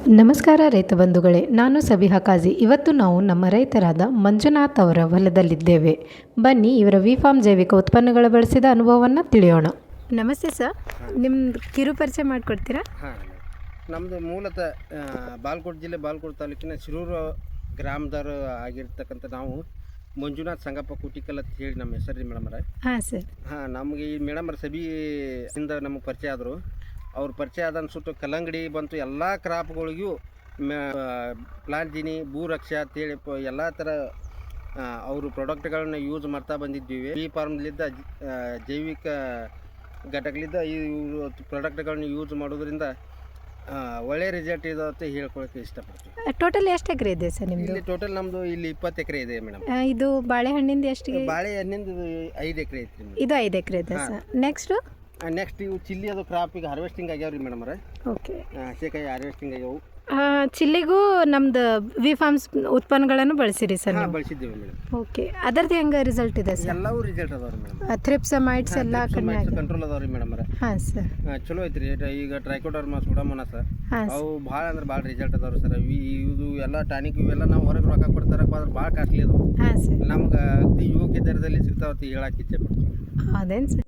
ನಮಸ್ಕಾರ ರೈತ ಬಂಧುಗಳೇ, ನಾನು ಸಬಿಹಾ ಕಾಜಿ. ಇವತ್ತು ನಾವು ನಮ್ಮ ರೈತರಾದ ಮಂಜುನಾಥ್ ಅವರ ಹೊಲದಲ್ಲಿದ್ದೇವೆ. ಬನ್ನಿ ಇವರ ವಿ ಫಾರ್ಮ್ ಜೈವಿಕ ಉತ್ಪನ್ನಗಳ ಬಳಸಿದ ಅನುಭವವನ್ನು ತಿಳಿಯೋಣ. ನಮಸ್ತೆ ಸರ್, ನಿಮ್ಮ ಕಿರು ಪರಿಚಯ ಮಾಡಿಕೊಡ್ತೀರಾ? ಹಾಂ, ನಮ್ಮದು ಮೂಲತಃ ಬಾಲ್ಕೋಟ್ ಜಿಲ್ಲೆ ಬಾಲ್ಕೋಟ್ ತಾಲೂಕಿನ ಶಿರೂರು ಗ್ರಾಮದವರು ಆಗಿರ್ತಕ್ಕಂಥ ನಾವು ಮಂಜುನಾಥ್ ಸಂಗಪ್ಪ ಕುಟಿಕಲ್ ಅಂತ ಹೇಳಿ ನಮ್ಮ ಹೆಸರು ರೀ ಮೇಡಮರ. ಹಾಂ ಸರ್. ಹಾಂ, ನಮಗೆ ಈ ಮೇಡಮರ ಸಬಿಯಿಂದ ನಮಗೆ ಪರಿಚಯ ಆದರು. ಅವ್ರ ಪರಿಚಯ ಆದ ಅನ್ಸುಟ್ಟು ಕಲ್ಲಂಗಡಿ ಬಂತು, ಎಲ್ಲ ಕ್ರಾಪ್ಗಳಿಗೂ ಪ್ಲಾಂಟಿನಿ ಭೂರಕ್ಷಾ ಅಂತೇಳಿ ಎಲ್ಲ ಥರ ಅವರು ಪ್ರಾಡಕ್ಟ್ಗಳನ್ನ ಯೂಸ್ ಮಾಡ್ತಾ ಬಂದಿದ್ದೀವಿ. ಈ ಫಾರ್ಮ್ಲಿದ್ದ ಜೈವಿಕ ಘಟಕಲಿದ್ದ ಈ ಪ್ರಾಡಕ್ಟ್ಗಳನ್ನ ಯೂಸ್ ಮಾಡೋದ್ರಿಂದ ಒಳ್ಳೆ ರಿಸಲ್ಟ್ ಇದೆ ಅಂತ ಹೇಳ್ಕೊಳಕ್ಕೆ ಇಷ್ಟಪಡ್ತೀವಿ. ಟೋಟಲ್ ಎಷ್ಟು ಎಕರೆ ಇದೆ ಸರ್ ನಿಮ್ಮದು? ಇಲ್ಲಿ ಟೋಟಲ್ ನಮ್ಮದು ಇಲ್ಲಿ 20 ಎಕರೆ ಇದೆ ಮೇಡಮ್. ಇದು ಬಾಳೆಹಣ್ಣಿಂದ ಎಷ್ಟು? ಬಾಳೆಹಣ್ಣಿಂದು 5 ಎಕರೆ ಐತ್ರಿ. ಇದು 5 ಎಕರೆ ಇದೆ ಸರ್. ನೆಕ್ಸ್ಟ್ ಇವು ಚಿಲ್ಲಿ ಅದು ಕ್ರಾಪಿಗೆ ಹಾರ್ವೆಸ್ಟಿಂಗ್ ಆಗ್ಯಾವ್ರಿ ಮೇಡಮ್ ಅವರೇ. ಓಕೆ, ಹಸೆಕಾಯಿ ಹಾರ್ವೆಸ್ಟಿಂಗ್ ಆಗ್ಯಾವು. ಚಿಲ್ಲಿಗೂ ನಮ್ದು ವಿ ಫಾರ್ಮ್ಸ್ ಉತ್ಪನ್ನಗಳನ್ನು ಬಳಸಿರಿ ಸರ್? ಬಳಸಿದ್ದೀವಿ ಮೇಡಮ್. ಓಕೆ, ಅದರದ್ದು ಹೆಂಗೆ ರಿಸಲ್ಟ್ ಇದೆ ಸರ್? ಎಲ್ಲವೂ ರಿಸಲ್ಟ್ ಅದಾವ್ರಿ ಮೇಡಮ್. ಥ್ರಿಪ್ಸಮೈಟ್ಸ್ ಎಲ್ಲ ಕಡಿಮೆ ಕಂಟ್ರೋಲ್ ಅದಾವ್ರಿ ಮೇಡಮ್ ಅವರೇ. ಹಾಂ ಸರ್, ಚಲೋ ಐತ್ರಿ. ಈಗ ಟ್ರೈಕೋಡರ್ಮಾ ಸುಡಮೋನಾಸ್ ಅವು ಭಾಳ ಅಂದ್ರೆ ಭಾಳ ರಿಸಲ್ಟ್ ಅದಾವ್ರಿ ಸರ್. ಇದು ಎಲ್ಲ ಟಾನಿಕ್ ಇವೆಲ್ಲ ನಾವು ಹೊರಗೆ ರೊಕ್ಕ ಕೊಡ್ತಾರಪ್ಪ ಅಂದ್ರೆ ಭಾಳ ಕಾಸ್ಟ್ಲಿ ಅದು. ಹಾಂ ಸರ್, ನಮ್ಗೆ ಯೋಗ್ಯ ದರದಲ್ಲಿ ಸಿಗ್ತಾವತ್ತಿ ಹೇಳಕ್ಕೆ ಇಚ್ಛೆ ಪಡ್ತೀವಿ. ಅದೇನು ಸರ್,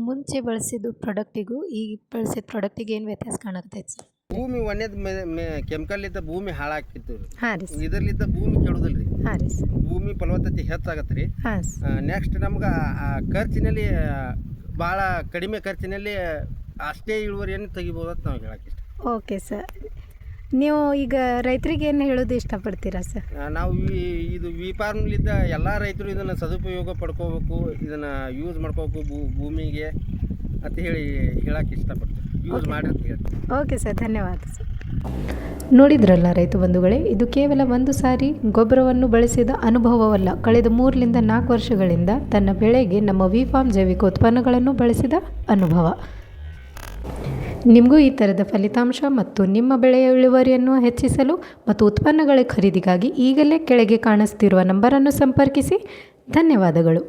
ಮುಂಚೆ ಬಳಸಿದ್ದು ಪ್ರಾಡಕ್ಟಿಗೂ ಈಗ ಬಳಸಿದ ಪ್ರಾಡಕ್ಟಿಗೆ ಏನು ವ್ಯತ್ಯಾಸ ಕಾಣಕತ್ತೈತೆ ಸರ್? ಭೂಮಿ ಒಣ್ಣೆದು ಕೆಮಿಕಲ್ ಇದ್ದ ಭೂಮಿ ಹಾಳಾಗ್ತಿತ್ತು ರೀ. ಹಾಂ ರೀ. ಇದರ್ಲಿದ್ದ ಭೂಮಿ ಕೆಡುದಿಲ್ಲ ರೀ. ಹಾಂ ರೀ ಸರ್. ಭೂಮಿ ಫಲವತ್ತತೆ ಹೆಚ್ಚಾಗತ್ತೆ ರೀ. ಹಾಂ. ನೆಕ್ಸ್ಟ್ ನಮ್ಗೆ ಖರ್ಚಿನಲ್ಲಿ ಭಾಳ ಕಡಿಮೆ ಖರ್ಚಿನಲ್ಲಿ ಅಷ್ಟೇ ಇಳುವರಿಯನ್ನು ತೆಗಿಬೋದು ಅಂತ ನಾವು ಹೇಳಕ್ಕೆ ಇಷ್ಟ. ಓಕೆ ಸರ್, ನೀವು ಈಗ ರೈತರಿಗೆ ಏನು ಹೇಳೋದು ಇಷ್ಟಪಡ್ತೀರಾ ಸರ್? ನಾವು ಇದು ವಿ ಫಾರ್ಮ್ಲಿದ್ದ ಎಲ್ಲ ರೈತರು ಇದನ್ನು ಸದುಪಯೋಗ ಪಡ್ಕೋಬೇಕು, ಇದನ್ನು ಯೂಸ್ ಮಾಡ್ಕೋಬೇಕು ಭೂಮಿಗೆ ಅಂತ ಹೇಳಕ್ಕೆ ಇಷ್ಟಪಡ್ತೀವಿ. ಯೂಸ್ ಮಾಡಿ ಅಂತ ಹೇಳ್ತೀವಿ. ಓಕೆ ಸರ್, ಧನ್ಯವಾದ ಸರ್. ನೋಡಿದ್ರಲ್ಲ ರೈತ ಬಂಧುಗಳೇ, ಇದು ಕೇವಲ ಒಂದು ಸಾರಿ ಗೊಬ್ಬರವನ್ನು ಬಳಸಿದ ಅನುಭವವಲ್ಲ. ಕಳೆದ 3 ರಿಂದ 4 ವರ್ಷಗಳಿಂದ ತನ್ನ ಬೆಳೆಗೆ ನಮ್ಮ ವಿ ಫಾರ್ಮ್ ಜೈವಿಕ ಉತ್ಪನ್ನಗಳನ್ನು ಬಳಸಿದ ಅನುಭವ. ನಿಮಗೂ ಈ ಥರದ ಫಲಿತಾಂಶ ಮತ್ತು ನಿಮ್ಮ ಬೆಳೆಯ ಇಳುವರಿಯನ್ನು ಹೆಚ್ಚಿಸಲು ಮತ್ತು ಉತ್ಪನ್ನಗಳ ಖರೀದಿಗಾಗಿ ಈಗಲೇ ಕೆಳಗೆ ಕಾಣಿಸ್ತಿರುವ ನಂಬರನ್ನು ಸಂಪರ್ಕಿಸಿ. ಧನ್ಯವಾದಗಳು.